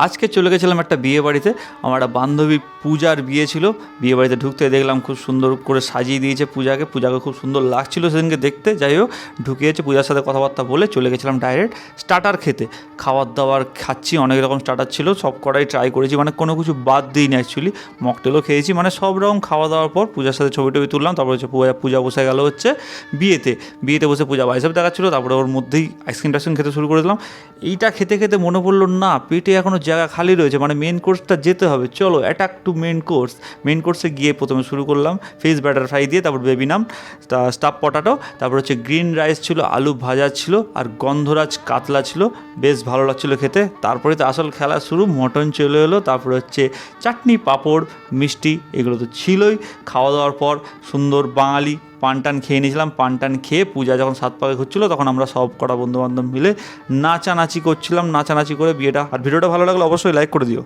আজকে চলে গেছিলাম একটা বিয়ে বাড়িতে। আমার একটা বান্ধবী পূজার বিয়ে ছিল। বিয়ে বাড়িতে ঢুকতে দেখলাম খুব সুন্দর করে সাজিয়ে দিয়েছে পূজাকে খুব সুন্দর লাগছিল সেদিনকে দেখতে। যাই হোক, ঢুকিয়েছে, পূজার সাথে কথাবার্তা বলে চলে গেছিলাম ডাইরেক্ট স্টার্টার খেতে। খাবার দাবার খাচ্ছি, অনেক রকম স্টার্টার ছিল, সব কটাই ট্রাই করেছি, মানে কোনো কিছু বাদ দিইনি অ্যাকচুয়ালি। মকটেলও খেয়েছি, মানে সব রকম খাওয়া দাওয়ার পর পূজার সাথে ছবি টবি তুললাম। তারপর হচ্ছে পূজা বসে গেল হচ্ছে বিয়েতে বসে পূজা বাইসেপ দেখাচ্ছিলো। তারপরে ওর মধ্যেই আইসক্রিম টাইসক্রিম খেতে শুরু করে দিলাম। এইটা খেতে খেতে মনে পড়লো না, পেটে এখনও জায়গা খালি রয়েছে, মানে মেন কোর্সটা যেতে হবে। চলো অ্যাটাক টু মেন কোর্সে গিয়ে প্রথমে শুরু করলাম ফিশ ব্যাটার ফ্রাই দিয়ে, তারপর বেবি নাম, স্টাফ পটাটো, তারপর হচ্ছে গ্রিন রাইস ছিল, আলু ভাজা ছিল, আর গন্ধরাজ কাতলা ছিল। বেশ ভালো লাগছিলো খেতে। তারপরে তো আসল খেলা শুরু, মটন চলে এলো, তারপরে হচ্ছে চাটনি, পাঁপড়, মিষ্টি, এগুলো তো ছিলই। খাওয়া দাওয়ার পর সুন্দর বাঙালি পান খেয়ে নিয়েছিলাম। পান খেয়ে পূজা যখন 7 পাকে ঘুরছিলো তখন আমরা সব কটা বন্ধুবান্ধব মিলে নাচানাচি করছিলাম। নাচানাচি করে বিয়েটা। আর ভিডিওটা ভালো লাগলে অবশ্যই লাইক করে দিও।